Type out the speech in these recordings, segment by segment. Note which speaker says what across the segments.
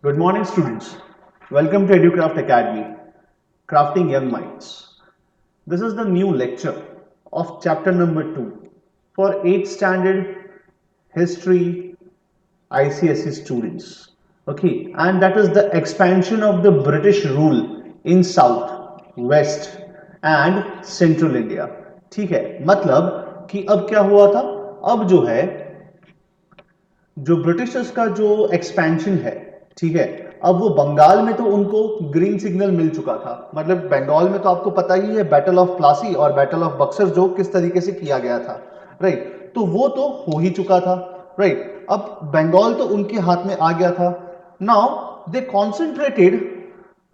Speaker 1: Good morning, students. Welcome to EduCraft Academy, Crafting Young Minds. This is the new lecture of chapter number 2 for 8th standard history ICSE students. Okay, and that is the expansion of the British rule in South, West and Central India. ठीक है, मतलब कि अब क्या हुआ था? अब जो है जो ब्रिटिशर्स का जो एक्सपेंशन है, ठीक है, अब वो बंगाल में तो उनको ग्रीन सिग्नल मिल चुका था। मतलब बंगाल में तो आपको पता ही है बैटल ऑफ प्लासी और बैटल ऑफ बक्सर जो किस तरीके से किया गया था, राइट। तो वो तो हो ही चुका था, राइट। अब बंगाल तो उनके हाथ में आ गया था। Now they concentrated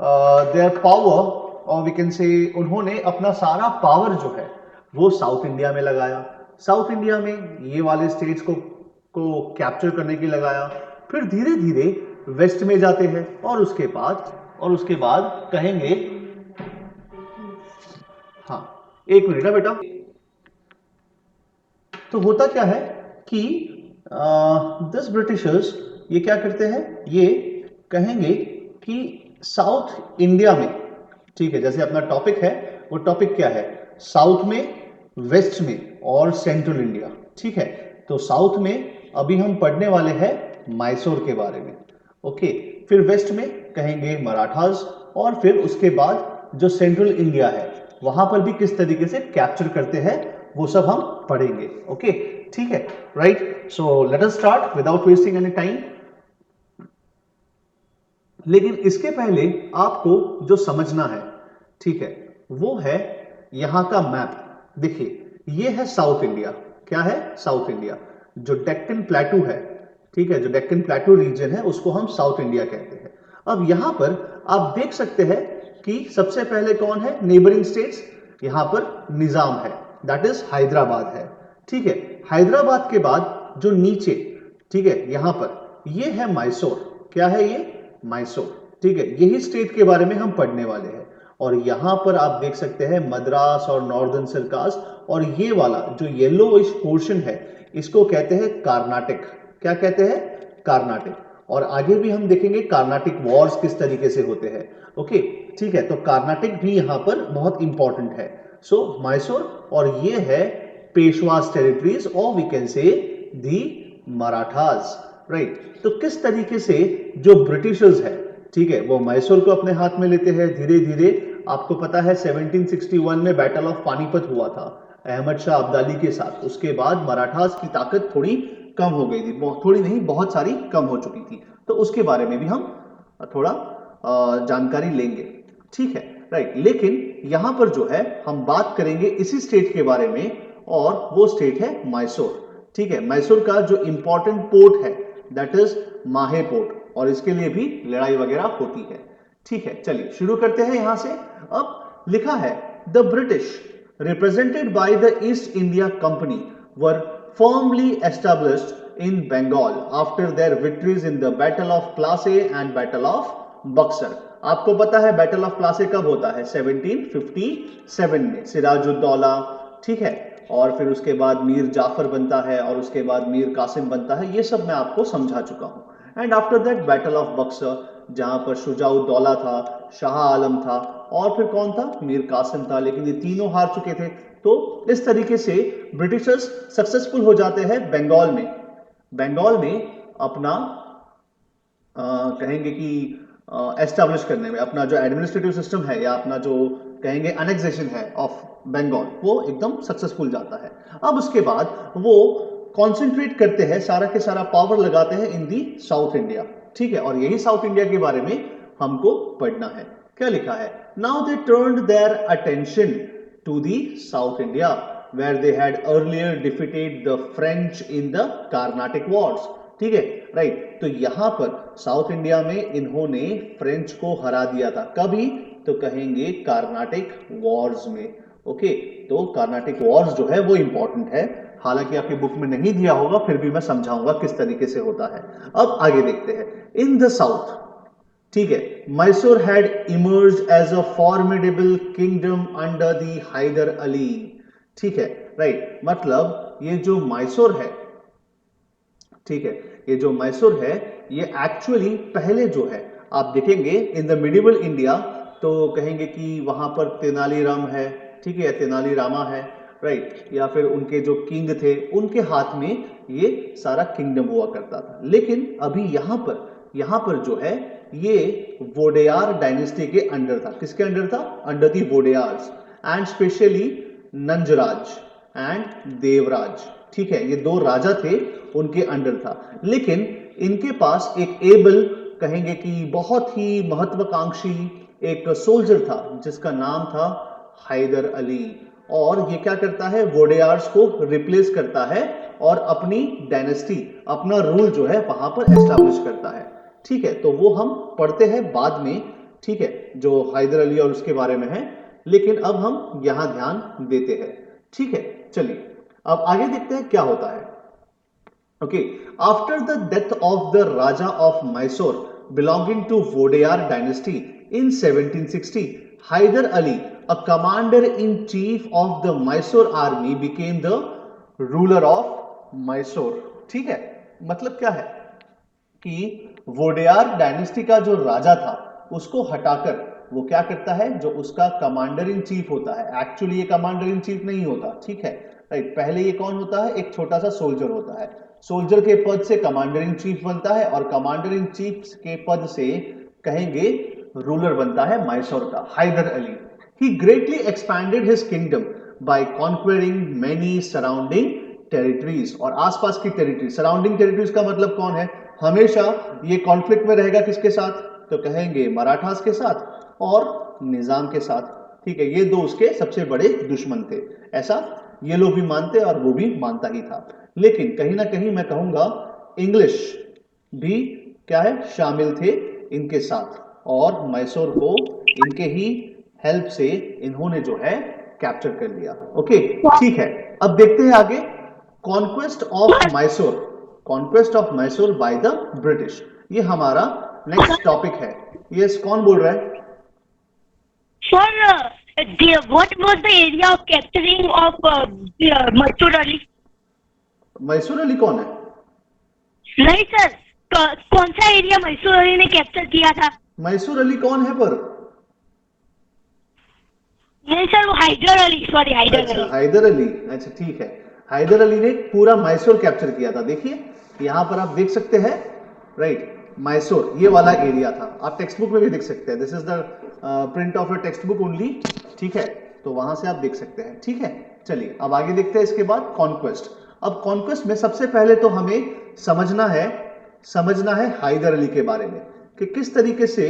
Speaker 1: their power, और वी कैन से उन्होंने अपना सारा पावर जो है वो साउथ इंडिया में लगाया। साउथ इंडिया में ये वाले स्टेट्स को कैप्चर करने की लगाया। फिर धीरे धीरे वेस्ट में जाते हैं और उसके बाद कहेंगे, हाँ, एक मिनट ना बेटा। तो होता क्या है कि दिस ब्रिटिशर्स ये क्या करते हैं, ये कहेंगे कि साउथ इंडिया में, ठीक है, जैसे अपना टॉपिक है, वो टॉपिक क्या है, साउथ में, वेस्ट में और सेंट्रल इंडिया। ठीक है, तो साउथ में अभी हम पढ़ने वाले हैं मैसूर के बारे में। ओके, फिर वेस्ट में कहेंगे मराठास, और फिर उसके बाद जो सेंट्रल इंडिया है वहां पर भी किस तरीके से कैप्चर करते हैं वो सब हम पढ़ेंगे। ओके, ठीक है, right. So let us start without wasting any time. लेकिन इसके पहले आपको जो समझना है, ठीक है, वो है यहां का मैप। देखिए, ये है साउथ इंडिया। क्या है? South India. जो डेक्कन प्लेटू है, ठीक है, जो डेक्कन प्लेटू रीजन है उसको हम साउथ इंडिया कहते हैं। अब यहां पर आप देख सकते हैं कि सबसे पहले कौन है नेबरिंग स्टेट्स। यहां पर निजाम है, दैट इज हैदराबाद है। ठीक है, हैदराबाद के बाद जो नीचे, ठीक है, यहां पर ये है मैसूर। क्या है ये? मैसूर। ठीक है, यही स्टेट के बारे में हम पढ़ने वाले हैं। और यहां पर आप देख सकते हैं मद्रास और नॉर्दर्न सरकास, और ये वाला जो येलोइश पोर्शन है इसको कहते हैं कर्नाटक। क्या कहते हैं? कर्नाटक। और आगे भी हम देखेंगे कर्नाटक वॉर्स किस तरीके से होते हैं। ओके, ठीक है, तो कर्नाटक भी यहां पर बहुत इंपॉर्टेंट है। सो मैसूर, और ये है पेशवास टेरिटरीज, और we can say the Marathas, right. तो किस तरीके से जो ब्रिटिशर्स है, ठीक है, वो मैसूर को अपने हाथ में लेते हैं धीरे धीरे। आपको पता है 1761 में बैटल ऑफ पानीपत हुआ था अहमद शाह अब्दाली के साथ। उसके बाद मराठास की ताकत थोड़ी कम हो गई थी, थोड़ी नहीं, बहुत सारी कम हो चुकी थी। तो उसके बारे में भी हम थोड़ा जानकारी लेंगे। ठीक है, राइट। लेकिन यहां पर जो है हम बात करेंगे इसी स्टेट के बारे में, और वो स्टेट है मैसूर। ठीक है, मैसूर का जो इंपॉर्टेंट पोर्ट है दैट इज माहे पोर्ट, और इसके लिए भी लड़ाई वगैरह होती है। ठीक है, चलिए शुरू करते हैं यहां से। अब लिखा है the British represented by the East India Company were firmly established in Bengal after their victories in the Battle of Plassey and Battle of Buxar। आपको पता है बैटल ऑफ प्लासे कब होता है? 1757 में, सिराजुद्दौला, ठीक है, और फिर उसके बाद मीर जाफर बनता है, और उसके बाद मीर कासिम बनता है। ये सब मैं आपको समझा चुका हूं। And after that battle of Buxar, जहां पर शुजाउद्दौला था, शाह आलम था, और फिर कौन था? मीर कासिम था। लेकिन ये तीनों हार चुके थे। तो इस तरीके से ब्रिटिशर्स सक्सेसफुल हो जाते हैं बंगाल में। बंगाल में अपना कहेंगे कि एस्टैब्लिश करने में, अपना जो एडमिनिस्ट्रेटिव सिस्टम है या अपना जो कहेंगे अनेक्सेशन है ऑफ बंगाल, वो एकदम सक्सेसफुल जाता है। अब उसके बाद वो कॉन्सेंट्रेट करते हैं, सारा के सारा पावर लगाते हैं इन दी साउथ इंडिया। ठीक है, और यही साउथ इंडिया के बारे में हमको पढ़ना है। क्या लिखा है? Now they turned their attention to the south India where they had earlier defeated the French in the Carnatic Wars। ठीक है, राइट। तो यहां पर साउथ इंडिया में इन्होंने फ्रेंच को हरा दिया था। कभी? तो कहेंगे कार्नाटिक वॉर्स में। ओके, तो कार्नाटिक वॉर्स जो है वो इंपॉर्टेंट है। हालांकि आपकी बुक में नहीं दिया होगा, फिर भी मैं समझाऊंगा किस तरीके से होता है। अब आगे देखते हैं। इन द साउथ, ठीक है, Mysore had emerge as a formidable kingdom under the Haider Ali. ठीक है, राइट। मतलब ये जो मैसूर है, ठीक है, ये जो मैसूर है ये एक्चुअली पहले जो है आप देखेंगे इन द मिडिवल इंडिया तो कहेंगे कि वहां पर तेनालीराम है, ठीक है, तेनालीरामा है, राइट, या फिर उनके जो किंग थे उनके हाथ में ये सारा किंगडम हुआ करता था। लेकिन अभी यहां पर जो है ये वोडेयार डायनेस्टी के अंडर था। किसके अंडर था? Under the Wodeyars and specially Nanjaraj and Devaraj, ठीक है, ये दो राजा थे, उनके अंडर था। लेकिन इनके पास एक एबल, कहेंगे कि बहुत ही महत्वाकांक्षी एक सोल्जर था जिसका नाम था हैदर अली। और ये क्या करता है? वोडेयार्स को रिप्लेस करता है और अपनी डायनेस्टी, अपना रूल जो है वहां पर एस्टैब्लिश करता है। ठीक है, तो वो हम पढ़ते हैं बाद में, ठीक है, जो हैदर अली और उसके बारे में है। लेकिन अब हम यहां ध्यान देते हैं। ठीक है, चलिए अब आगे देखते हैं क्या होता है। Okay, after the death of the Raja of Mysore belonging to Vodeyar dynasty in 1760, Hyder Ali, a commander-in-chief of the Mysore army, became the ruler of Mysore. ठीक है, मतलब क्या है कि वोडेयार डायनेस्टी का जो राजा था उसको हटाकर वो क्या करता है, जो उसका कमांडर इन चीफ होता है, एक्चुअली ये कमांडर इन चीफ नहीं होता, ठीक है, राइट, पहले ये कौन होता है? एक छोटा सा सोल्जर होता है। सोल्जर के पद से कमांडर इन चीफ बनता है और कमांडर इन चीफ के पद से कहेंगे रूलर बनता है मैसूर का, Hyder Ali. He greatly expanded his kingdom by conquering many surrounding territories, और आसपास की टेरिटरी, सराउंडिंग टेरिटरीज का मतलब कौन है? हमेशा ये कॉन्फ्लिक्ट में रहेगा किसके साथ? तो कहेंगे मराठास के साथ और निजाम के साथ। ठीक है, ये दो उसके सबसे बड़े दुश्मन थे, ऐसा ये लोग भी मानते और वो भी मानता ही था। लेकिन कहीं ना कहीं मैं कहूंगा इंग्लिश भी क्या है, शामिल थे इनके साथ, और मैसूर को इनके ही हेल्प से इन्होंने जो है कैप्चर कर लिया। ओके, ठीक है, अब देखते हैं आगे। Conquest of Mysore, conquest of Mysore by the British, ये हमारा नेक्स्ट टॉपिक है। यस, कौन बोल रहा है?
Speaker 2: Sir, what was the area of capturing of Masoor Ali?
Speaker 1: Mysore Ali कौन है?
Speaker 2: नहीं सर, कौन सा एरिया मैसूर अली ने कैप्चर किया था?
Speaker 1: मैसूर अली कौन है पर?
Speaker 2: नहीं सर, वो हैदर अली, सॉरी हैदर
Speaker 1: अच्छा,
Speaker 2: अली।
Speaker 1: हैदर अली, अच्छा ठीक है। हैदर अली ने पूरा मैसूर कैप्चर किया था। देखिए यहां पर आप देख सकते हैं, राइट, मैसूर ये वाला एरिया था। आप टेक्स्ट बुक में भी देख सकते हैं, this is the print of A text book only, ठीक है, तो वहां से आप देख सकते हैं। ठीक है, चलिए अब आगे देखते हैं। इसके बाद कॉन्क्वेस्ट। अब कॉन्क्वेस्ट में सबसे पहले तो हमें समझना है हैदर अली के बारे में, कि किस तरीके से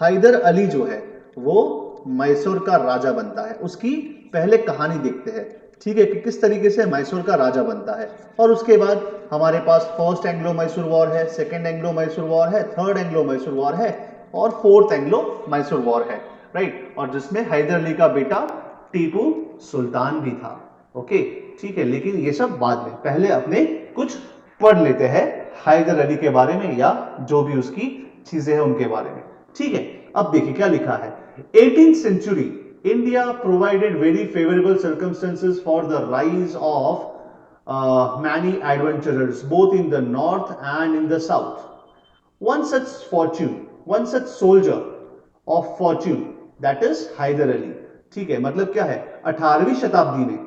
Speaker 1: हैदर अली जो है वो मैसूर का राजा बनता है। उसकी पहले कहानी देखते हैं, ठीक है, कि किस तरीके से मैसूर का राजा बनता है। और उसके बाद हमारे पास फर्स्ट एंग्लो मैसूर वॉर है, सेकेंड एंग्लो मैसूर वॉर है, थर्ड एंग्लो मैसूर वॉर है और फोर्थ एंग्लो मैसूर वॉर है, राइट, और जिसमें हैदर अली का बेटा टीपू सुल्तान भी था। ओके, ठीक है, लेकिन ये सब बाद में, पहले अपने कुछ पढ़ लेते हैं हैदर अली के बारे में या जो भी उसकी चीजें हैं उनके बारे में। ठीक है, अब देखिए क्या लिखा है। 18th century India provided very favorable circumstances for the rise of many adventurers both in the north and in the south. One such soldier of fortune, that is Hyder Ali. ठीक है, मतलब क्या है, 18वीं शताब्दी में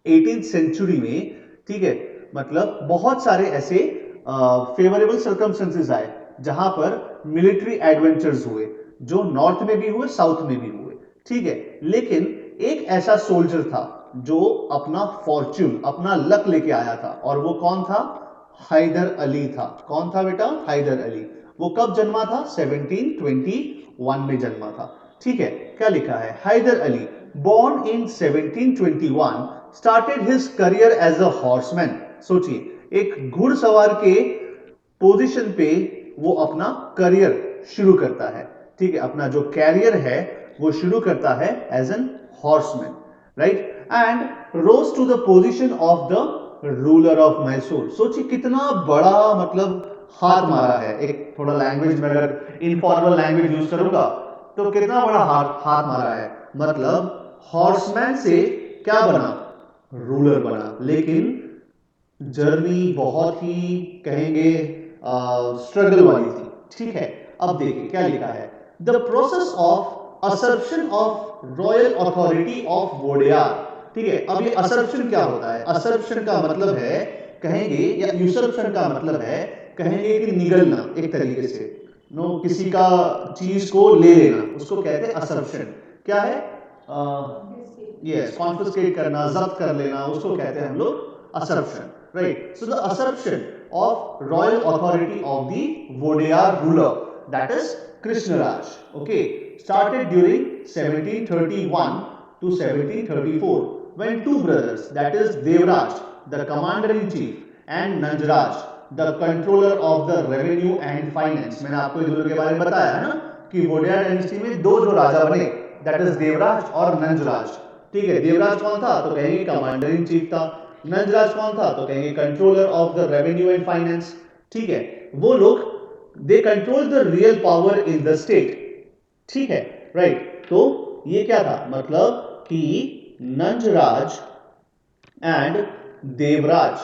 Speaker 1: 18th सेंचुरी में, ठीक है, मतलब बहुत सारे ऐसे फेवरेबल सर्कमस्टेंसेस आए जहां पर मिलिट्री एडवेंचर्स हुए, जो नॉर्थ में भी हुए, साउथ में भी हुए, ठीक है। लेकिन एक ऐसा सोल्जर था जो अपना फॉर्च्यून, अपना लक लेके आया था, और वो कौन था? हैदर अली था। कौन था बेटा? हैदर अली। वो कब जन्मा था? 1721 में जन्मा था। ठीक है, क्या लिखा है? Haider Ali born in 1721 started his career as a horseman. सोचिए, एक घुड़सवार के पोजीशन पे वो अपना करियर शुरू करता है, ठीक है, अपना जो कैरियर है वो शुरू करता है as an horseman, right, and rose to the position of the ruler of Mysore. सोचिए कितना बड़ा मतलब हाथ मारा है। एक थोड़ा लैंग्वेज में अगर इनफॉर्मल लैंग्वेज यूज करूंगा तो कितना बड़ा हाथ मारा है, मतलब हॉर्समैन से क्या बना? रूलर बना। लेकिन जर्नी बहुत ही कहेंगे स्ट्रगल वाली थी। ठीक है, अब देखिए क्या लिखा है, the process of usurpation of royal authority of Wodeyar. ठीक है, अब ये असर्प्शन क्या होता है? असर्प्शन का मतलब है कहेंगे, या यूसर्प्शन का मतलब है कहेंगे कि निगलना एक तरीके से, नो किसी का चीज को ले लेना, उसको कहते हैं असर्प्शन। क्या है? यस, कॉन्फिस्केट करना, जब्त कर लेना, उसको कहते हैं हम लोग usurpation, right? So the usurpation of royal authority of the Wodeyar ruler, that is Krishnaraj, okay, started during 1731 to 1734 when two brothers, that is Devraj, the commander in chief, and Nanjaraj, the controller of the revenue and finance. मैंने आपको इन दोनों के बारे में बताया है ना कि वोडेयार डायनेस्टी में दो जो राजा बने, दैट इज देवराज और नंजराज। ठीक है, देवराज कौन था? तो कहेंगे कमांडर इन चीफ था। नंजराज कौन था? तो कहेंगे controller of the revenue and finance. ठीक है, वो लोग they control the real power in the state. ठीक है, राइट? तो ये क्या था? मतलब कि नंजराज एंड देवराज,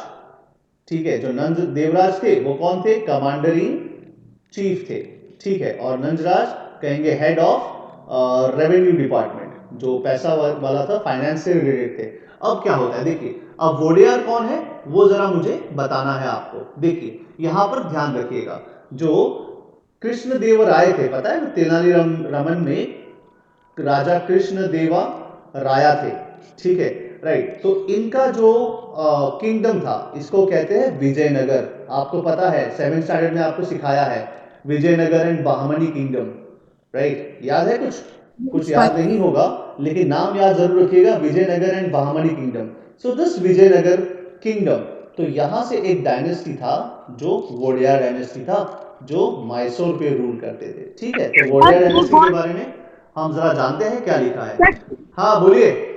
Speaker 1: ठीक है, जो नंज देवराज थे वो कौन थे? कमांडर इन चीफ थे। ठीक है, और नंजराज कहेंगे हेड ऑफ रेवेन्यू डिपार्टमेंट, जो पैसा वाला था, फाइनेंस से रिलेटेड थे। अब क्या होता है देखिए, अब वोडेयार कौन है वो जरा मुझे बताना है आपको। देखिए यहां पर ध्यान रखिएगा, जो कृष्णदेवराय थे, पता है ना, तेनालीरामन में राजा कृष्णदेवा राया थे। ठीक है, राइट? तो इनका जो किंगडम था इसको कहते हैं विजयनगर। आपको पता है 7th स्टैंडर्ड में आपको सिखाया है Vijayanagar and Bahmani kingdom, right? याद है कुछ? कुछ याद नहीं होगा, लेकिन नाम याद जरूर रखिएगा, Vijayanagar and Bahmani kingdom. So this Vijayanagar kingdom, तो यहां से एक डायनेस्टी था जो वोडेयार डायनेस्टी था, जो मैसूर पे रूल करते थे। ठीक है, तो वोडेयार डायनेस्टी के बारे में हम जरा जानते हैं क्या लिखा है। हाँ बोलिए।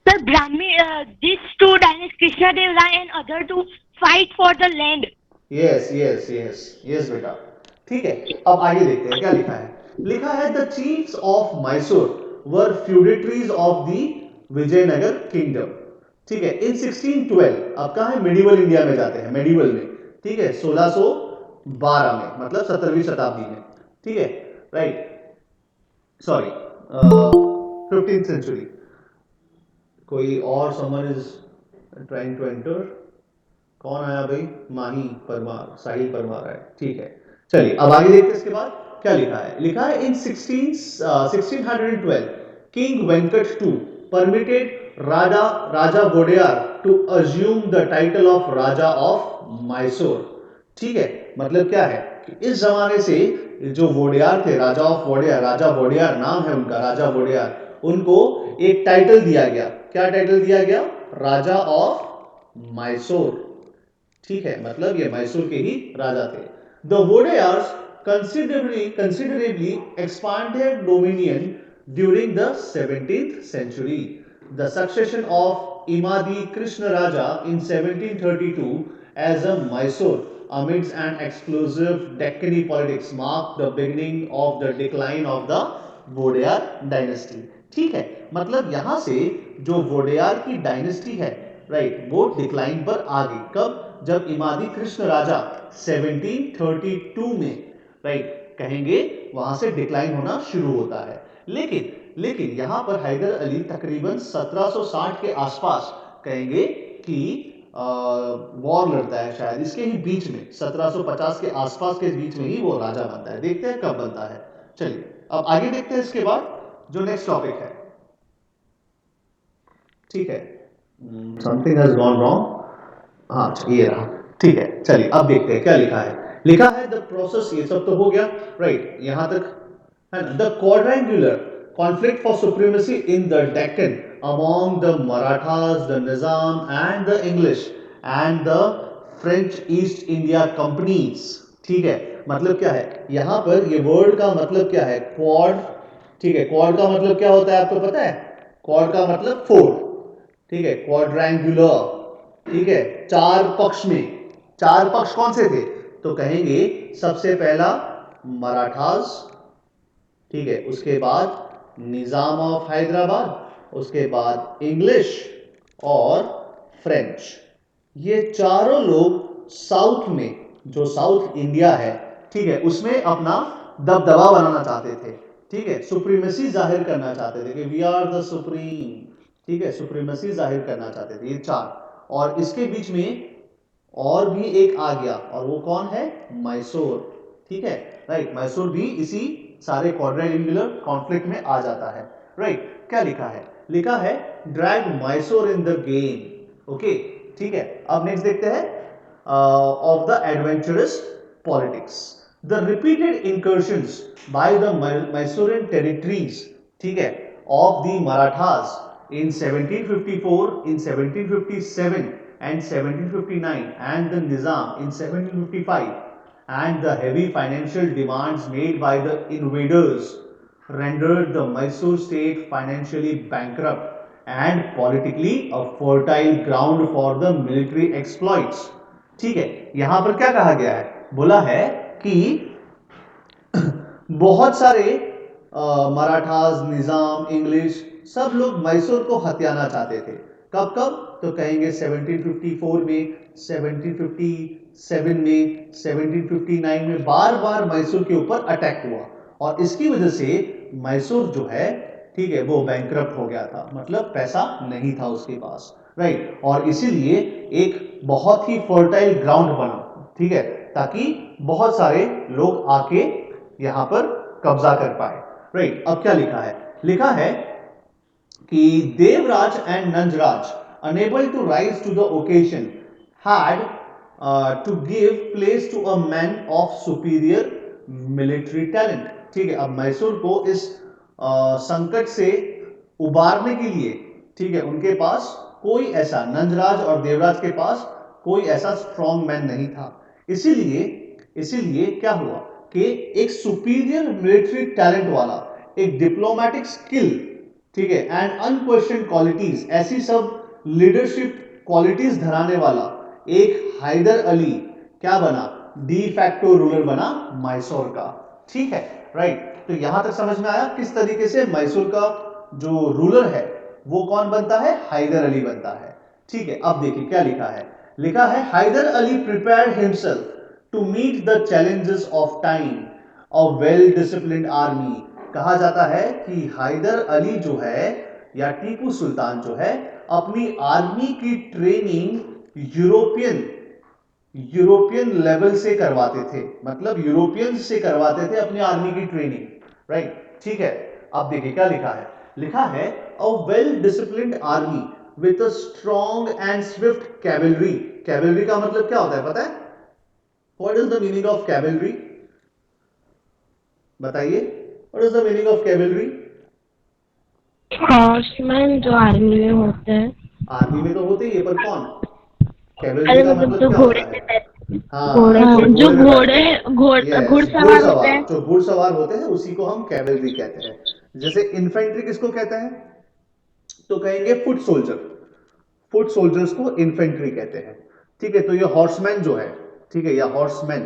Speaker 2: Sir, these two dynasties, Krishnadev Rai and other two, fight for the land.
Speaker 1: Yes yes yes yes बेटा। ठीक है, अब आगे देखते हैं क्या लिखा है। लिखा है the chiefs of Mysore were feudatories of the Vijayanagar kingdom. ठीक है, इन 1612, अब कहा है मेडिवल इंडिया में जाते हैं, मेडिवल में। ठीक है, 1612 में, मतलब 17वीं शताब्दी में। ठीक है, राइट, सॉरी 15th सेंचुरी। कोई और someone is trying to enter. कौन आया भाई? माही परमार, साहिल परमार है। ठीक है, चलिए अब आगे देखते हैं इसके बाद क्या लिखा है। लिखा है in 1612 king Venkata two permitted Raja Wodeyar to assume the title of Raja of Mysore. ठीक है, मतलब क्या है कि इस जमाने से जो वोडेयार थे, राजा ऑफ वोडेयार, राजा वोडेयार नाम है उनका, राजा वोडेयार, उनको एक टाइटल दिया गया। क्या टाइटल दिया गया? राजा ऑफ मैसूर। ठीक है, मतलब ये मैसूर के ही राजा थे। The Wodeyars considerably expanded dominion during the 17th century. The succession of Imadi Krishna Raja in 1732 as a Mysore amidst an explosive Deccani politics marked the beginning of the decline of the Wodeyar dynasty. ठीक है, मतलब यहां से जो वोडेयार की dynasty है, right, वो decline पर आ गई। कब? जब इमादी कृष्ण राजा 1732 में, राइट, कहेंगे वहां से डिक्लाइन होना शुरू होता है। लेकिन यहां पर हैदर अली तकरीबन 1760 के आसपास कहेंगे कि वॉर लड़ता है, शायद इसके ही बीच में 1750 के आसपास के बीच में ही वो राजा बनता है। देखते हैं कब बनता है। चलिए अब आगे देखते हैं इसके बाद जो नेक्स्ट टॉपिक है। ठीक है, समथिंग हैज गॉन रॉन्ग। हाँ ये रहा। ठीक है, चलिए अब देखते हैं क्या लिखा है। लिखा है द प्रोसेस, ये सब तो हो गया, राइट, यहां तक है ना। The quadrangular conflict for supremacy in the Deccan among the Marathas, the Nizam and the English and the French east India companies. ठीक है, मतलब क्या है यहां पर, ये वर्ड का मतलब क्या है? क्वाड। ठीक है, क्वाड का मतलब क्या होता है आपको पता है? क्वाड का मतलब फोर। ठीक है, क्वाड्रेंगुलर। ठीक है, चार पक्ष में। चार पक्ष कौन से थे? तो कहेंगे सबसे पहला मराठास, ठीक है, उसके बाद निजाम ऑफ हैदराबाद, उसके बाद इंग्लिश और फ्रेंच। ये चारों लोग साउथ में, जो साउथ इंडिया है, ठीक है, उसमें अपना दबदबा बनाना चाहते थे, ठीक है, सुप्रीमेसी जाहिर करना चाहते थे कि वी आर द सुप्रीम, ठीक है, सुप्रीमेसी जाहिर करना चाहते थे ये चार। और इसके बीच में और भी एक आ गया, और वो कौन है? मैसूर, ठीक है, राइट, मैसूर भी इसी सारे क्वाड्रिलेटरल कॉन्फ्लिक्ट में आ जाता है, राइट। क्या लिखा है? लिखा है drag Mysore in the game, okay, ठीक है। अब नेक्स्ट देखते हैं, of the adventurous politics, the repeated incursions by the Mysorean territories, ठीक है, of the Marathas in 1754, in 1757 and 1759, and the Nizam in 1755, and the heavy financial demands made by the invaders rendered the Mysore state financially bankrupt and politically a fertile ground for the military exploits। ठीक है, यहां पर क्या कहा गया है? बोला है कि बहुत सारे मराठास, निजाम, इंग्लिश, सब लोग मैसूर को हथियाना चाहते थे। कब कब? तो कहेंगे 1754 में, 1757 में, 1759 में बार बार मैसूर के ऊपर अटैक हुआ, और इसकी वजह से मैसूर जो है, ठीक है, वो बैंकरप्ट हो गया था, मतलब पैसा नहीं था उसके पास, राइट। और इसीलिए एक बहुत ही फर्टाइल ग्राउंड बना, ठीक है, ताकि बहुत सारे लोग आके यहां पर कब्जा कर पाए, राइट। अब क्या लिखा है? लिखा है कि Devaraj and Nanjaraj unable to rise to the occasion had to give place to a man of superior military talent, ठीक है। अब मैसूर को इस संकट से उबारने के लिए, ठीक है, उनके पास कोई ऐसा, नंजराज और देवराज के पास कोई ऐसा स्ट्रॉन्ग मैन नहीं था। इसीलिए इसीलिए क्या हुआ कि एक सुपीरियर मिलिट्री टैलेंट वाला, एक डिप्लोमेटिक स्किल, ठीक है, एंड अनक्वेश्चन क्वालिटीज, ऐसी सब लीडरशिप क्वालिटीज धराने वाला एक हैदर अली क्या बना? डी फैक्टो रूलर बना मैसूर का, ठीक है, राइट। तो यहां तक समझ में आया किस तरीके से मैसूर का जो रूलर है वो कौन बनता है? हैदर अली बनता है, ठीक है। अब देखिए क्या लिखा है। लिखा है Haider Ali prepared himself to meet the challenges of time, a well disciplined army. कहा जाता है कि हैदर अली जो है, या टीपू सुल्तान जो है, अपनी आर्मी की ट्रेनिंग यूरोपियन यूरोपियन लेवल से करवाते थे, मतलब यूरोपियन से करवाते थे अपनी आर्मी की ट्रेनिंग, राइट, ठीक है। अब देखिए क्या लिखा है। लिखा है a well disciplined army with a strong and swift cavalry. Cavalry का मतलब क्या होता है पता है? What is the meaning of cavalry? बताइए, what is the meaning of cavalry?
Speaker 3: Horseman जो आर्मी में होते हैं।
Speaker 1: आर्मी में तो होते ही है, पर कौन? कैवलरी
Speaker 3: अरे
Speaker 1: का
Speaker 3: मतलब
Speaker 1: मतलब
Speaker 3: जो
Speaker 1: क्या
Speaker 3: घोड़े
Speaker 1: होता
Speaker 3: पे
Speaker 1: है?
Speaker 3: बैठते
Speaker 1: हाँ,
Speaker 3: जो
Speaker 1: पे बैठते हैं। यस,
Speaker 3: घुड़सवार होते
Speaker 1: घुड़सवार,
Speaker 3: हैं।
Speaker 1: जो घुड़सवार होते हैं उसी को हम कैवलरी कहते हैं। जैसे इन्फेंट्री किसको कहते हैं? तो कहेंगे फुट सोल्जर। फुट सोल्जर्स को इन्फेंट्री कहते हैं, ठीक है। तो ये हॉर्समैन जो है, ठीक है, या हॉर्समैन,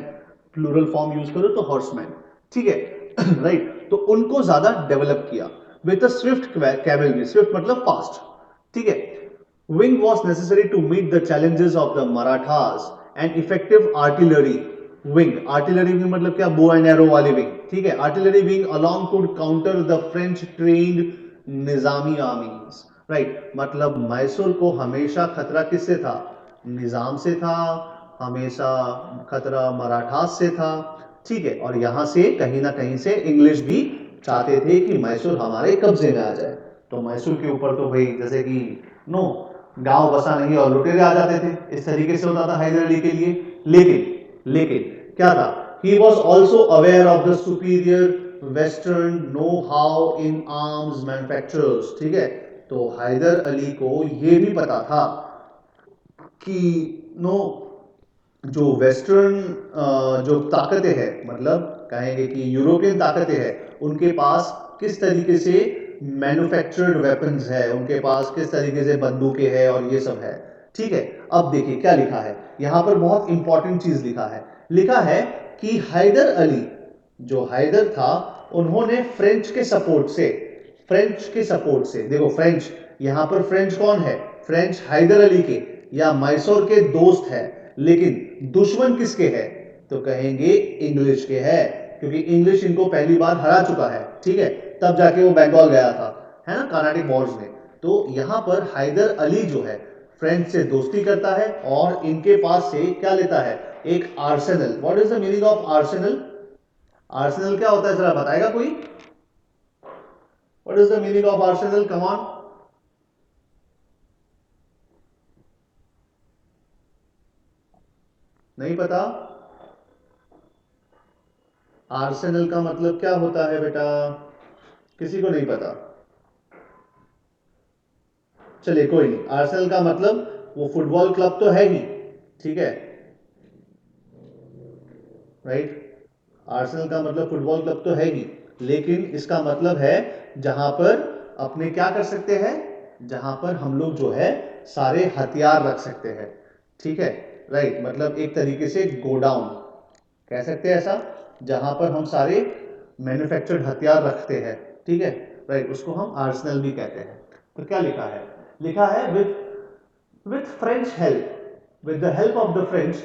Speaker 1: प्लूरल फॉर्म यूज करो तो हॉर्समैन, ठीक है, राइट। तो उनको ज्यादा डेवलप किया with a Swift cavalry. Swift मतलब फास्ट, ठीक है। Wing was necessary to meet the challenges of the Marathas and effective artillery wing. Artillery wing मतलब क्या? Bow and arrow वाली wing, ठीक है। Artillery wing along could counter the French trained Nizami armies, right? मतलब मैसूर को हमेशा खतरा किससे था? निजाम से था, हमेशा खतरा मराठास से था, ठीक है। और यहां से कहीं ना कहीं से इंग्लिश भी चाहते थे कि मैसूर हमारे कब्जे में आ जाए। तो मैसूर के ऊपर तो भाई जैसे कि नो, गांव बसा नहीं और लुटेरे आ जाते थे, इस तरीके से होता था हैदर अली के लिए। लेकिन लेकिन क्या था? He was also aware of the superior western know how in arms manufacturers, ठीक है। तो हैदर अली को यह भी पता था कि नो, जो वेस्टर्न जो ताकतें हैं, मतलब कहेंगे कि यूरोपियन ताकतें हैं, उनके पास किस तरीके से मैन्युफैक्चर्ड वेपन्स है, उनके पास किस तरीके से बंदूकें हैं और ये सब है, ठीक है। अब देखिए क्या लिखा है यहां पर, बहुत इंपॉर्टेंट चीज लिखा है। लिखा है कि हैदर अली, जो हैदर था, उन्होंने फ्रेंच के सपोर्ट से, देखो फ्रेंच, यहां पर फ्रेंच कौन है? फ्रेंच हैदर अली के या मैसूर के दोस्त है, लेकिन दुश्मन किसके है? तो कहेंगे इंग्लिश के है, क्योंकि इंग्लिश इनको पहली बार हरा चुका है, ठीक है, तब जाके वो बंगाल गया था, है ना, कार्नाटिक वॉर्स में। तो यहां पर हैदर अली जो है फ्रेंच से दोस्ती करता है और इनके पास से क्या लेता है? एक Arsenal. What is the meaning of Arsenal? Arsenal क्या होता है, जरा बताएगा कोई? What is the meaning of Arsenal? Come on. नहीं पता? आर्सेनल का मतलब क्या होता है बेटा? किसी को नहीं पता? चलिए कोई नहीं, आर्सेनल का मतलब वो फुटबॉल क्लब तो है ही, ठीक है, राइट। आर्सेनल का मतलब फुटबॉल क्लब तो है ही, लेकिन इसका मतलब है जहां पर अपने क्या कर सकते हैं, जहां पर हम लोग जो है सारे हथियार रख सकते हैं, ठीक है, राइट। मतलब एक तरीके से गोडाउन कह सकते हैं ऐसा, जहां पर हम सारे मैन्युफैक्चर्ड हथियार रखते हैं, ठीक है, राइट, उसको हम आर्सेनल भी कहते हैं। तो क्या लिखा है? लिखा है with French help, with the help of the French,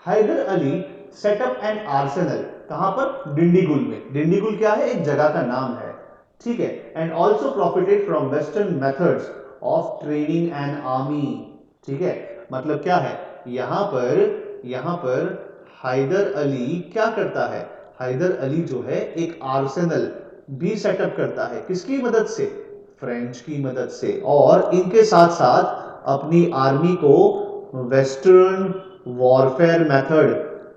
Speaker 1: Haider Ali set up an arsenal। कहां पर? डिंडीगुल में। डिंडीगुल क्या है? एक जगह का नाम है, ठीक है। And also profited from western methods of training an army, ठीक है। मतलब क्या है? यहां पर हैदर अली क्या करता है? हैदर अली जो है एक आर्सेनल भी सेटअप करता है, किसकी मदद से? फ्रेंच की मदद से। और इनके साथ साथ अपनी आर्मी को वेस्टर्न वॉरफेयर मेथड,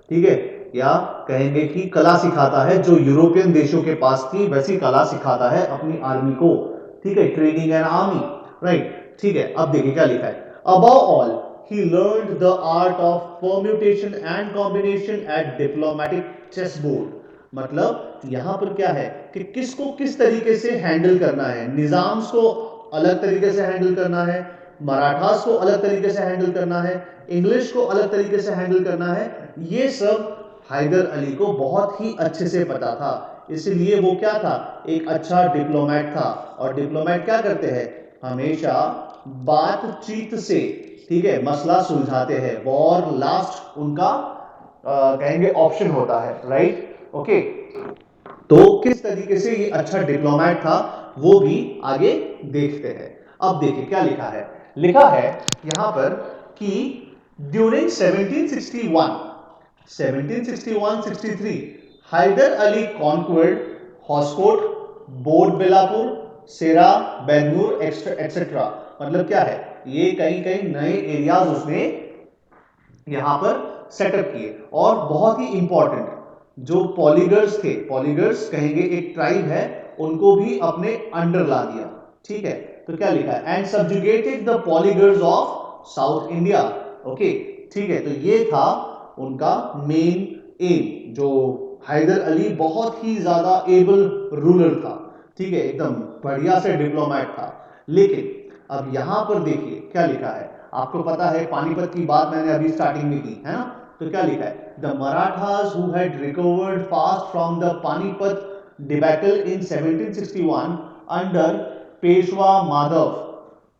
Speaker 1: ठीक है, या कहेंगे कि कला सिखाता है, जो यूरोपियन देशों के पास थी वैसी कला सिखाता है अपनी आर्मी को, ठीक है, ट्रेनिंग एंड आर्मी, राइट, ठीक है। अब देखिए क्या लिखा है। Above all he learned the art of permutation and combination at diplomatic chessboard। मतलब यहां पर क्या है कि किसको किस तरीके से हैंडल करना है, निजाम्स को अलग तरीके से हैंडल करना है, मराठास को अलग तरीके से हैंडल करना है, इंग्लिश को अलग तरीके से हैंडल करना है, ये सब हैदर अली को बहुत ही अच्छे से पता था। इसलिए वो क्या था? एक अच्छा डिप्लोमेट था। और डिप्लोमेट क्या करते हैं? हमेशा बातचीत से, ठीक है, मसला सुलझाते हैं। वॉर लास्ट उनका कहेंगे ऑप्शन होता है, राइट, ओके। तो किस तरीके से ये अच्छा डिप्लोमेट था वो भी आगे देखते हैं। अब देखिए क्या लिखा है। लिखा है यहां पर कि ड्यूरिंग 1763 हैदर अली कॉन्क्वर्ड हॉस्कोट, बोर्ड बेलापुर, सेरा, बेंगलुरु एक्सेट्रा। मतलब क्या है? ये कई कई नए एरियाज उसने यहां पर सेटअप किए। और बहुत ही इंपॉर्टेंट जो पॉलीगर्स थे, पॉलीगर्स कहेंगे एक ट्राइब है, उनको भी अपने अंडर ला दिया, ठीक है। तो क्या लिखा है? And subjugated the poligars of south India, okay, ठीक है। तो ये था उनका मेन एम। जो हैदर अली बहुत ही ज्यादा एबल रूलर था, ठीक है, एकदम बढ़िया से डिप्लोमेट था। लेकिन अब यहां पर देखिए क्या लिखा है। आपको पता है पानीपत की बात मैंने अभी स्टार्टिंग में की है ना, तो क्या लिखा है? The Marathas who had recovered fast from the Panipat the battle in 1761 under Peshwa Madhav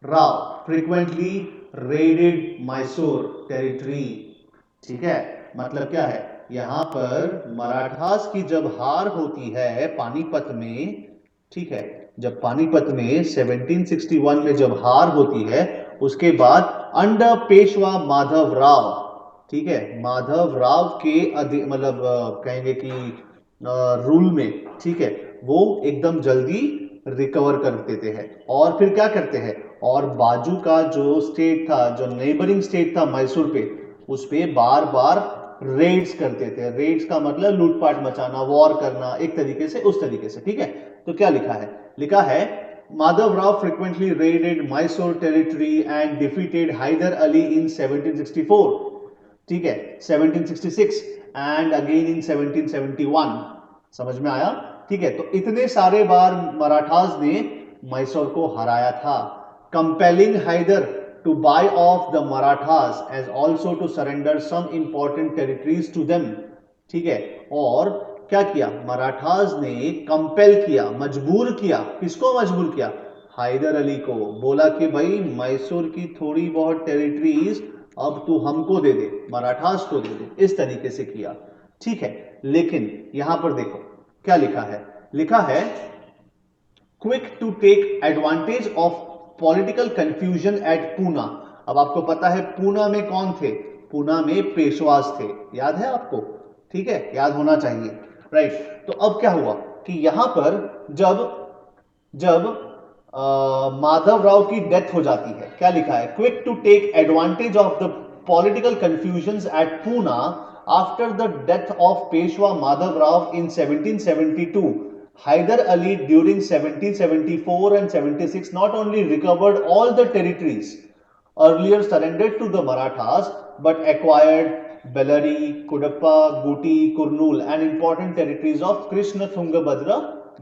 Speaker 1: Rao frequently raided Mysore territory, ठीक है। मतलब क्या है? यहां पर मराठास की जब हार होती है पानीपत में, ठीक है, जब पानीपत में 1761 में जब हार होती है, उसके बाद अंडर पेशवा माधव राव, ठीक है, माधव राव के मतलब कहेंगे कि रूल में, ठीक है, वो एकदम जल्दी रिकवर कर देते हैं। और फिर क्या करते हैं? और बाजू का जो स्टेट था, जो नेबरिंग स्टेट था मैसूर पे, उस पे बार बार रेड्स करते थे। रेड्स का मतलब लूटपाट मचाना, वॉर करना, एक तरीके से उस तरीके से, ठीक है। तो क्या लिखा है? लिखा है Madhav Rao frequently raided Mysore territory and defeated Hyder Ali in 1764, ठीक है, 1766 and again in 1771। समझ में आया? ठीक है। तो इतने सारे बार मराठास ने मैसूर को हराया था। Compelling Haider to buy off the Marathas as also to surrender some important territories to them, ठीक है। और क्या किया? मराठास ने कंपेल किया, मजबूर किया। किसको मजबूर किया? हैदर अली को। बोला कि भाई मैसूर की थोड़ी बहुत टेरिटरीज अब तू हमको दे दे, मराठास को दे दे, इस तरीके से किया, ठीक है। लेकिन यहां पर देखो क्या लिखा है, लिखा है quick to take advantage of political confusion at Poona. अब आपको पता है पूना में कौन थे, पूना में पेशवास थे, याद है आपको, ठीक है, याद होना चाहिए, राइट। तो अब क्या हुआ कि यहां पर जब जब माधव राव की डेथ हो जाती है, क्या लिखा है, quick to take advantage of the political confusions at Poona after the death of Peshwa Madhav Rao in 1772, Hyder Ali during 1774 and 76 not only recovered all the territories earlier surrendered to the Marathas but acquired Bellary, Kudappa, Guti, Kurnool and important territories of Krishna Tungabhadra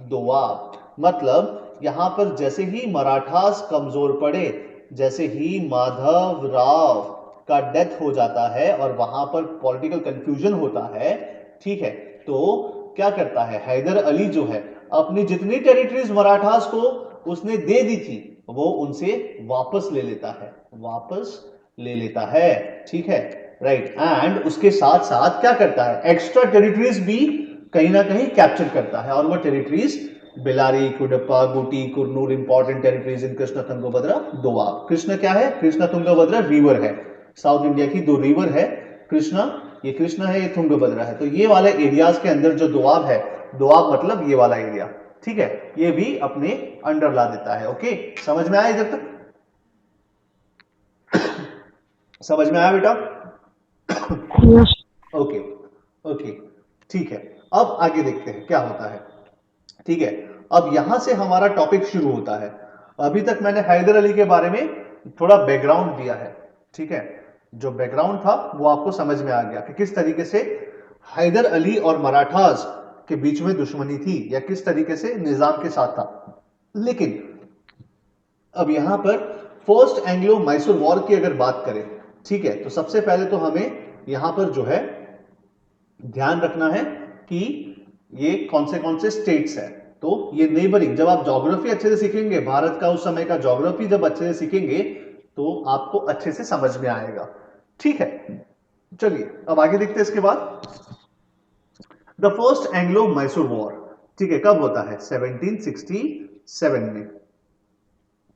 Speaker 1: Doab। मतलब यहां पर जैसे ही मराठास कमजोर पड़े, जैसे ही माधव राव का death हो जाता है और वहां पर पॉलिटिकल कंफ्यूजन होता है, ठीक है, तो क्या करता है हैदर अली जो है अपनी जितनी टेरिटरीज मराठास को उसने दे दी थी वो उनसे वापस ले लेता है, वापस ले लेता है, ठीक है, राइट। एंड उसके साथ साथ क्या करता है, एक्स्ट्रा टेरिटरीज भी कहीं ना कहीं कैप्चर करता है, और वो territories Bellary, Cuddapah, Gooty, Kurnool, important territories in Krishna Tungabhadra doab. Krishna क्या है, कृष्ण तुंगभद्रा रिवर है, साउथ इंडिया की दो रिवर है, कृष्णा, ये कृष्णा है, ये तुंगभद्रा है, तो ये वाले एरियाज के अंदर जो दोआब है, दोआब मतलब ये वाला एरिया, ठीक है, ये भी अपने अंडर ला देता है। ओके, समझ में आया इधर तक, समझ में आया बेटा?
Speaker 3: Yes.
Speaker 1: ओके ओके, ठीक है। अब आगे देखते हैं क्या होता है, ठीक है। अब यहां से हमारा टॉपिक शुरू होता है। अभी तक मैंने हैदर अली के बारे में थोड़ा बैकग्राउंड दिया है, ठीक है, जो बैकग्राउंड था वो आपको समझ में आ गया कि किस तरीके से हैदर अली और मराठास के बीच में दुश्मनी थी या किस तरीके से निजाम के साथ था। लेकिन अब यहां पर फर्स्ट एंग्लो मैसूर वॉर की अगर बात करें, ठीक है, तो सबसे पहले तो हमें यहां पर जो है ध्यान रखना है कि ये कौन से स्टेट्स है। तो ये नेबरिंग, जब आप ज्योग्राफी अच्छे से सीखेंगे, भारत का उस समय का ज्योग्राफी जब अच्छे से सीखेंगे तो आपको अच्छे से समझ में आएगा, ठीक है। चलिए अब आगे देखते हैं इसके बाद। The first Anglo Mysore war, ठीक है, कब होता है, 1767 में।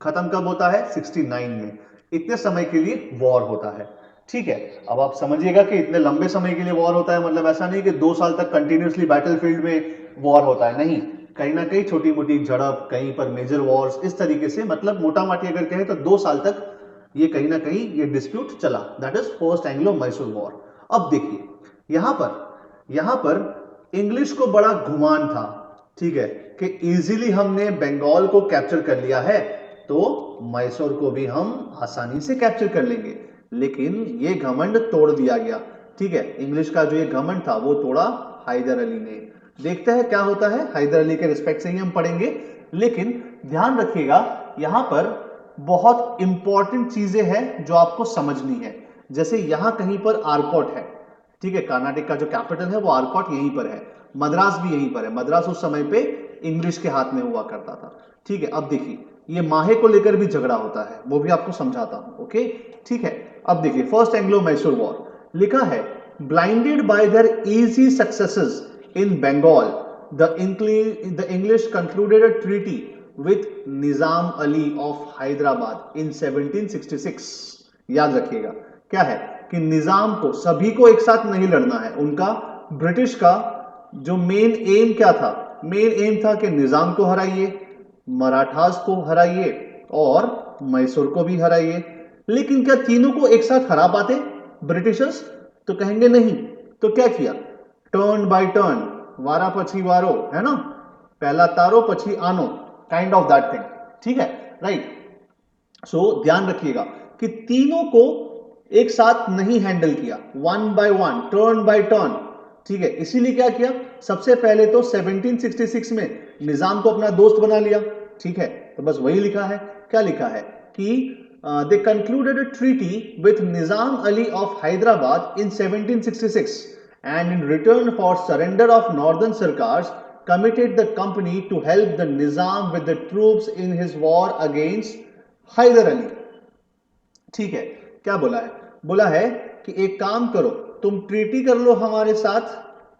Speaker 1: खत्म कब होता है, 69 में। इतने समय के लिए वॉर होता है, ठीक है। अब आप समझिएगा कि इतने लंबे समय के लिए वॉर होता है, मतलब ऐसा नहीं कि 2 साल तक कंटिन्यूसली बैटलफील्ड में वॉर होता है, नहीं, कहीं ना कहीं छोटी मोटी झड़प, कहीं पर मेजर वॉर्स, इस तरीके से, मतलब मोटा माटी अगर कहें तो 2 साल तक ये कहीं ना कहीं ये डिस्प्यूट चला, that is first Anglo Mysore war. अब देखिए यहां पर इंग्लिश को बड़ा गुमान था, ठीक है, कि इजीली हमने बंगाल को कैप्चर कर लिया है तो मैसूर को भी हम आसानी से कैप्चर कर लेंगे। लेकिन ये घमंड तोड़ दिया गया, ठीक है, इंग्लिश का जो ये घमंड था वो तोड़ा हैदर अली ने। देखते हैं क्या होता है, हैदर अली के रिस्पेक्ट से ही हम पढ़ेंगे। लेकिन ध्यान रखिएगा यहां पर बहुत इंपॉर्टेंट चीजें हैं जो आपको समझनी है। जैसे यहां कहीं पर आरकोट है, ठीक है, कर्नाटक का जो कैपिटल है वो आरकोट यहीं पर है, मद्रास भी यहीं पर है, मद्रास उस समय पे इंग्लिश के हाथ में हुआ करता था, ठीक है। अब देखिए ये माहे को लेकर भी झगड़ा होता है, वो भी आपको समझाता हूं, ओके, ठीक है। अब देखिए फर्स्ट एंग्लो मैसूर वॉर लिखा है, blinded by their easy successes in Bengal the English concluded a treaty with Nizam Ali of Hyderabad in 1766। याद रखिएगा क्या है कि निजाम को, सभी को एक साथ नहीं लड़ना है, उनका ब्रिटिश का जो मेन एम क्या था, मेन एम था कि निजाम को हराइए, मराठास को हराइए और मैसूर को भी हराइए। लेकिन क्या तीनों को एक साथ हरा पाते ब्रिटिशर्स? तो कहेंगे नहीं। तो क्या किया, टर्न बाय टर्न, वारा पछी वारो, है ना, पहला तारो पछी आनो, काइंड ऑफ दैट थिंग, ठीक है, राइट। सो ध्यान रखिएगा कि तीनों को एक साथ नहीं हैंडल किया, one by one, turn by turn, ठीक है। इसीलिए क्या किया, सबसे पहले तो 1766 में निजाम को अपना दोस्त बना लिया, ठीक है। तो बस वही लिखा है, क्या लिखा है कि दे concluded a treaty with Nizam Ali of Hyderabad in 1766 and in return for surrender of northern sarkars committed the company to help the nizam with the troops in his war against Hyder Ali, ठीक है। क्या बोला है, बोला है कि एक काम करो, तुम ट्रीटी कर लो हमारे साथ,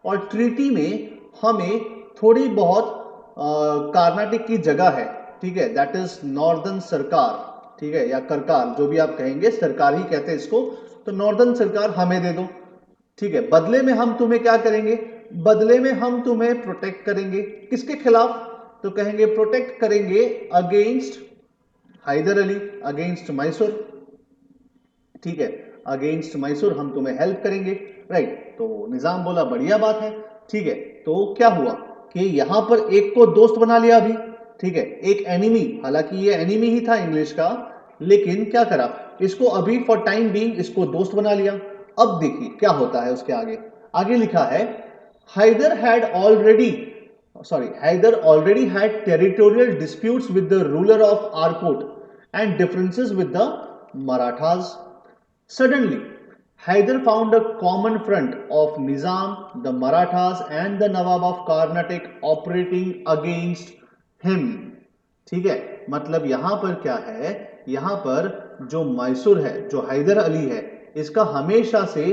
Speaker 1: और ट्रीटी में हमें थोड़ी बहुत कर्नाटक की जगह है, ठीक है, दैट इज नॉर्दर्न सरकार, ठीक है, या करकार, जो भी आप कहेंगे, सरकार ही कहते हैं इसको, तो नॉर्दर्न सरकार हमें दे दो, ठीक है। बदले में हम तुम्हें क्या करेंगे, बदले में हम तुम्हें प्रोटेक्ट करेंगे, किसके खिलाफ, तो कहेंगे प्रोटेक्ट करेंगे अगेंस्ट हैदर अली, अगेंस्ट मैसूर, ठीक है, अगेंस्ट मैसूर हम तुम्हें हेल्प करेंगे, राइट। तो निजाम बोला बढ़िया बात है, ठीक है। तो क्या हुआ कि यहां पर एक को दोस्त बना लिया अभी, ठीक है, एक एनिमी, हालांकि ये एनिमी ही था इंग्लिश का, लेकिन क्या करा, इसको अभी फॉर टाइम बीइंग इसको दोस्त बना लिया। अब देखिए क्या होता है उसके आगे, आगे लिखा है Hyder had already Hyder already had territorial disputes with the ruler of Arcot and differences with the Marathas. Suddenly, Hyder found a common front of Nizam, the Marathas and the Nawab of Karnataka operating against him. ठीक है, मतलब यहां पर क्या है, यहां पर जो मैसूर है, जो हैदर अली है, इसका हमेशा से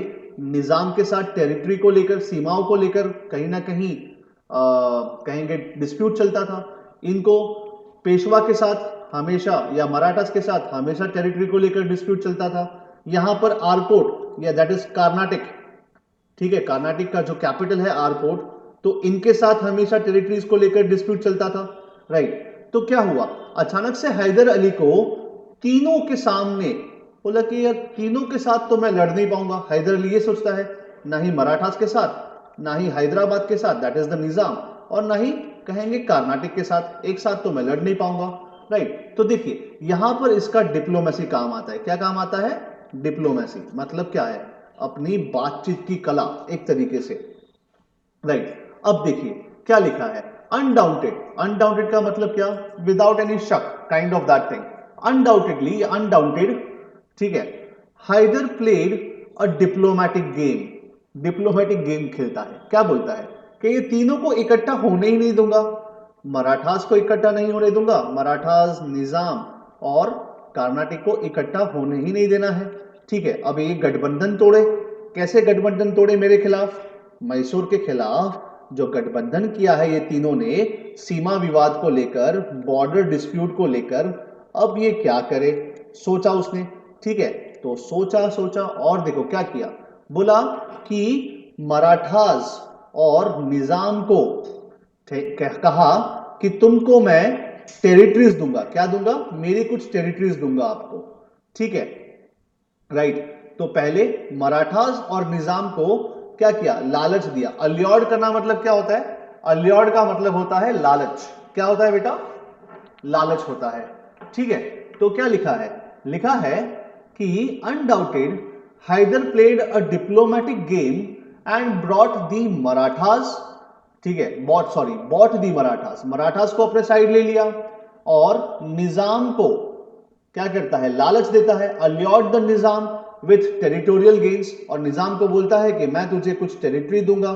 Speaker 1: निजाम के साथ टेरिटरी को लेकर, सीमाओं को लेकर कहीं ना कहीं कहेंगे डिस्प्यूट चलता था। इनको पेशवा के साथ हमेशा, या मराठास के साथ हमेशा टेरिटरी को लेकर डिस्प्यूट चलता था। यहां पर आरकोट, या दैट इज कर्नाटक, ठीक है, कर्नाटक का जो कैपिटल है आरकोट, तो इनके साथ हमेशा टेरिटरीज को लेकर डिस्प्यूट चलता था, राइट। तो क्या हुआ, अचानक से हैदर अली को तीनों के सामने बोला कि यार तीनों के साथ तो मैं लड़ नहीं पाऊंगा। हैदर अली ये सोचता है, ना ही मराठास के साथ, ना ही हैदराबाद के साथ दैट इज द निजाम, और ना ही कहेंगे कर्नाटक के साथ, एक साथ तो मैं लड़ नहीं पाऊंगा, राइट। तो देखिए यहां पर इसका डिप्लोमेसी काम आता है। क्या काम आता है, डिप्लोमेसी, मतलब क्या है, अपनी बातचीत की कला एक तरीके से, राइट। अब देखिए क्या लिखा है, अनडाउटेड, अनडाउटेड का मतलब क्या, विदाउट एनी शक, kind of that thing, undauntedly, undaunted, ठीक है। Hyder played a diplomatic game, diplomatic game खेलता है। क्या बोलता है कि ये तीनों को इकट्ठा होने ही नहीं दूंगा, मराठास को इकट्ठा नहीं होने दूंगा, मराठास, निजाम और कर्नाटक को इकट्ठा होने ही नहीं देना है, ठीक है। अब ये गठबंधन तोड़े, कैसे गठबंधन तोड़े मेरे खिलाफ, मैसूर के खिलाफ जो गठबंधन किया है ये तीनों ने, सीमा विवाद को लेकर, बॉर्डर डिस्प्यूट को लेकर, अब ये क्या करे, सोचा उसने, ठीक है। तो सोचा सोचा और देखो क्या किया, बोला कि मराठास और निजाम को कहा कि तुमको मैं टेरिटरीज दूंगा, क्या दूंगा, मेरी कुछ टेरिटरीज दूंगा आपको, ठीक है, राइट। तो पहले मराठास और निजाम को क्या किया, लालच दिया। अल्योर्ड करना मतलब क्या होता है, अल्योर्ड का मतलब होता है लालच। क्या होता है बेटा, लालच होता है, ठीक है। तो क्या लिखा है, लिखा है कि undaunted Hyder played a diplomatic game and brought the Marathas, ठीक है, बॉट दी मराठास, मराठास को अपने साइड ले लिया, और निजाम को क्या करता है, लालच देता है, allured the Nizam with territorial gains, और निजाम को बोलता है कि मैं तुझे कुछ टेरिटरी दूंगा,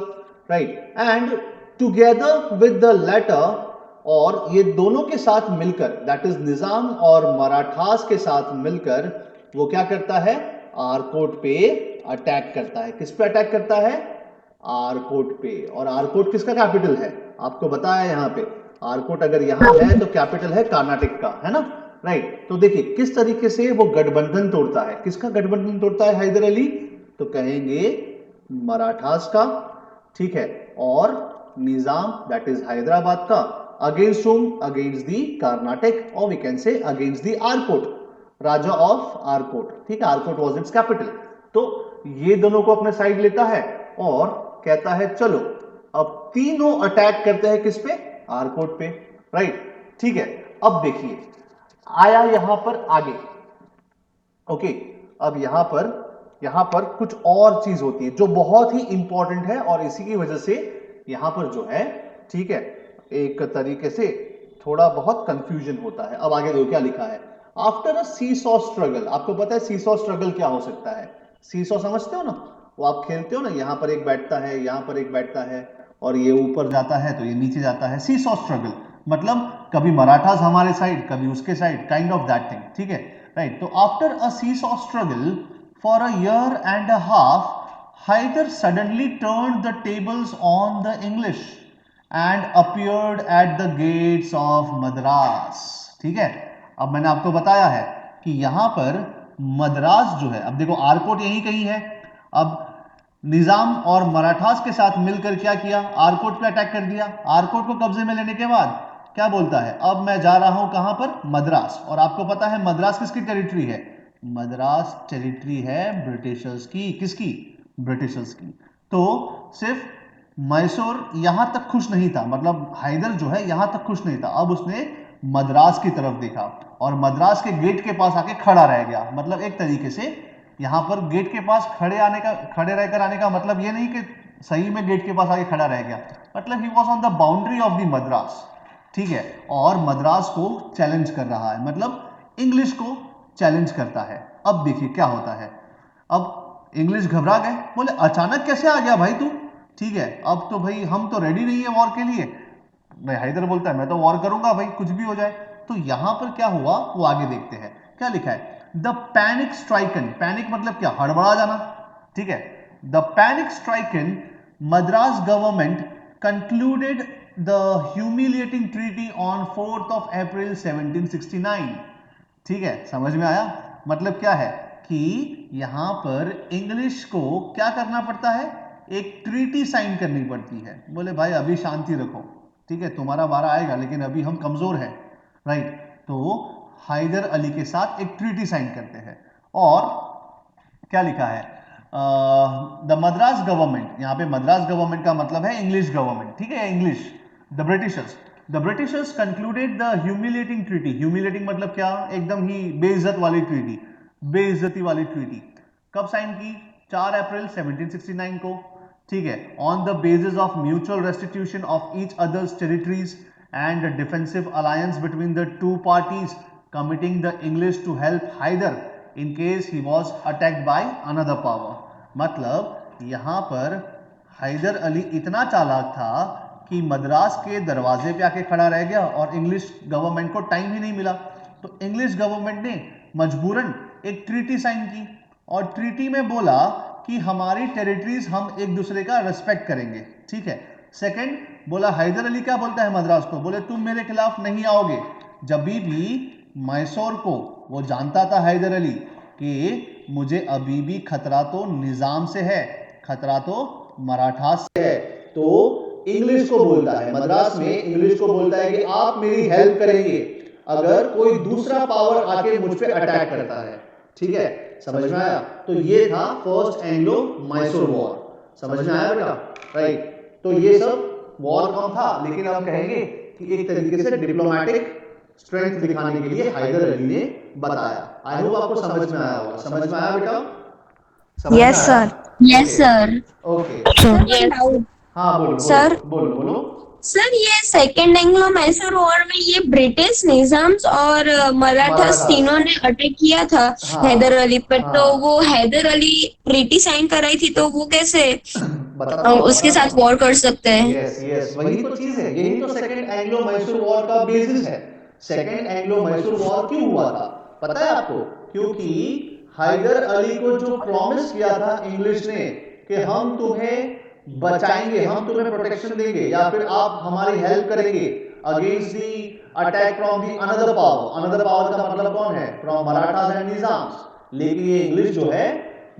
Speaker 1: right. And together with the letter, और ये दोनों के साथ मिलकर, दैट इज निजाम और मराठास के साथ मिलकर, वो क्या करता है, आरकोट पे अटैक करता है। किस पे अटैक करता है, आरकोट पे। और आरकोट किसका कैपिटल है, आपको बताया यहां पे, आरकोट अगर यहां है तो कैपिटल है कर्नाटक का, है ना, राइट। तो देखिए किस तरीके से वो गठबंधन तोड़ता है, किसका गठबंधन तोड़ता है हैदर अली, तो कहेंगे मराठास का, ठीक है, और निजाम दैट इज हैदराबाद का, against whom, against the Karnataka, और we can say against the Arcot, raja of Arcot, ठीक है, आरकोट वाज इट्स कैपिटल। तो ये दोनों को अपने साइड लेता है और कहता है चलो अब तीनों अटैक करते हैं किस पे, आरकोट पे, राइट, ठीक है। अब देखिए आया यहां पर आगे, ओके। अब यहां पर कुछ और चीज होती है जो बहुत ही इंपॉर्टेंट है, और इसी की वजह से यहां पर जो है, ठीक है, एक तरीके से थोड़ा बहुत कंफ्यूजन होता है। अब आगे देखो क्या लिखा है, आफ्टर अ सीसॉ स्ट्रगल, आपको पता है सीसॉ स्ट्रगल क्या हो सकता है, सीसॉ समझते हो ना, वो आप खेलते हो ना, यहां पर एक बैठता है, यहां पर एक बैठता है, और ये ऊपर जाता है तो ये नीचे जाता है, सीसॉ स्ट्रगल, मतलब कभी मराठास हमारे साइड, कभी उसके side, kind of that thing, ठीक है, राइट। तो after a seesaw struggle For a year and a half, Hyder suddenly turned the tables on the English and appeared at the gates of Madras. ठीक है, अब मैंने आपको बताया है कि यहां पर मद्रास जो है, अब देखो आरकोट यहीं कहीं है। अब निजाम और मराठास के साथ मिलकर क्या किया, आरकोट पे अटैक कर दिया। आरकोट को कब्जे में लेने के बाद क्या बोलता है, अब मैं जा रहा हूं कहां पर, मद्रास। और आपको पता है मद्रास किसकी टेरिटरी है, मद्रास टेरिटरी है ब्रिटिशर्स की। किसकी, ब्रिटिशर्स की। तो सिर्फ मैसूर यहां तक खुश नहीं था, मतलब हैदर जो है यहां तक खुश नहीं था। अब उसने मद्रास की तरफ देखा और मद्रास के गेट के पास आके खड़ा रह गया। मतलब एक तरीके से यहां पर गेट के पास खड़े रहकर आने का मतलब ये नहीं कि सही में गेट के पास आके खड़ा रह गया, मतलब he was on the boundary of the Madras. ठीक है, और मद्रास को चैलेंज कर रहा है, मतलब इंग्लिश को चैलेंज करता है। अब देखिए क्या होता है, अब इंग्लिश घबरा गए, बोले अचानक कैसे आ गया भाई तू। ठीक है, अब तो भाई हम तो रेडी नहीं है वॉर के लिए। हैदर बोलता है मैं तो वॉर करूंगा भाई, कुछ भी हो जाए। तो यहां पर क्या हुआ वो आगे देखते हैं। क्या लिखा है, द पैनिक स्ट्राइकन, पैनिक मतलब क्या, हड़बड़ा जाना। ठीक है, the panic stricken Madras government concluded the humiliating treaty on 4th of April 1769। ठीक है, समझ में आया, मतलब क्या है कि यहां पर इंग्लिश को क्या करना पड़ता है, एक ट्रीटी साइन करनी पड़ती है। बोले भाई अभी शांति रखो, ठीक है, तुम्हारा वारा आएगा, लेकिन अभी हम कमजोर हैं, राइट। तो हैदर अली के साथ एक ट्रीटी साइन करते हैं। और क्या लिखा है, द मद्रास गवर्नमेंट, यहां पे मद्रास गवर्नमेंट का मतलब है इंग्लिश गवर्नमेंट। ठीक है, English, the Britishers concluded the humiliating treaty. Humiliating मतलब क्या, एकदम ही बेइज्जत वाली ट्रीटी, बेइज्जती वाली ट्रीटी। कब साइन की, 4 अप्रैल 1769 को। ठीक है, on the basis of mutual restitution of each others territories and defensive alliance between the two parties, committing the English to help Hyder in case he was attacked by another power. मतलब यहां पर हैदर अली इतना चालाक था कि मद्रास के दरवाजे पे आके खड़ा रह गया और इंग्लिश गवर्नमेंट को टाइम ही नहीं मिला। तो इंग्लिश गवर्नमेंट ने मजबूरन एक ट्रीटी साइन की और ट्रीटी में बोला कि हमारी टेरिटरीज हम एक दूसरे का रेस्पेक्ट करेंगे। ठीक है, सेकंड बोला, हैदर अली क्या बोलता है मद्रास को, बोले तुम मेरे खिलाफ नहीं आओगे। जब भी मैसूर को, वो जानता था हैदर अली कि मुझे अभी भी खतरा तो निजाम से है, खतरा तो मराठास से है। तो इंग्लिश को बोलता है, मद्रास में इंग्लिश को बोलता है कि आप मेरी हेल्प करेंगे अगर कोई दूसरा पावर आके मुझ पे अटैक करता है। ठीक है, समझ में आया। तो ये था फर्स्ट एंग्लो मैसूर वॉर, समझ में आया बेटा, राइट। तो ये सब वॉर कम था, लेकिन हम कहेंगे कि एक तरीके से डिप्लोमेटिक स्ट्रेंथ दिखाने के लिए हैदर अली ने बताया। आई होप आपको समझ में आया होगा। समझ में आया बेटा, समझ में
Speaker 3: Yes,
Speaker 1: आया?
Speaker 3: sir.
Speaker 2: Yes, sir.
Speaker 1: Okay,
Speaker 3: Sure.
Speaker 2: Yes.
Speaker 1: हाँ बोलो
Speaker 3: Sir.
Speaker 1: बोलो बोलो।
Speaker 4: सर ये सेकेंड एंग्लो मैसूर वॉर में ये ब्रिटिश निजाम्स और मराठास
Speaker 1: मराठास।
Speaker 4: तीनों ने अटैक किया था
Speaker 1: हाँ,
Speaker 4: हैदर अली पर।
Speaker 1: हाँ।
Speaker 4: तो वो हैदर अली ट्रीटी साइन कराई थी, तो वो कैसे
Speaker 1: बताता हूँ,
Speaker 4: उसके साथ वॉर कर सकते हैं?
Speaker 1: यस यस, वही तो चीज है, यही तो सेकंड एंग्लो मैसूर वॉर का बेसिस है। सेकंड एंग्लो मैसूर वॉर क्यों हुआ था पता है आपको, क्योंकि हैदर अली को जो प्रॉमिस किया था इंग्लिश ने कि हम तुम्हें बचाएंगे, हम तुम्हें प्रोटेक्शन देंगे, या फिर आप हमारी हेल्प करेंगे against the attack from the another power. Another power का मतलब कौन है, फ्रॉम मराठास एंड निजाम्स। लेकिन ये इंग्लिश जो है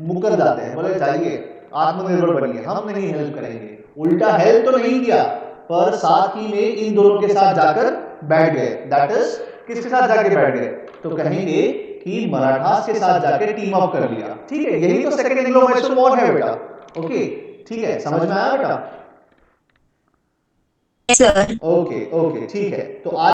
Speaker 1: मुकर जाते हैं, बोले जाइए आत्मनिर्भर बनिए, हम नहीं हेल्प करेंगे। उल्टा हेल्प तो नहीं किया, पर साथ ही में इन दोनों के साथ जाकर बैठ गए। दैट इज किसके साथ जाके बैठ गए, तो कहेंगे कि मराठास के साथ जाके टीम अप कर लिया। ठीक है, यही तो सेकंड एंग्लो मैसूर वॉर है बेटा। ओके, ठीक है, समझ में आया बेटा?
Speaker 4: सर
Speaker 1: ओके ओके, ठीक है। तो आज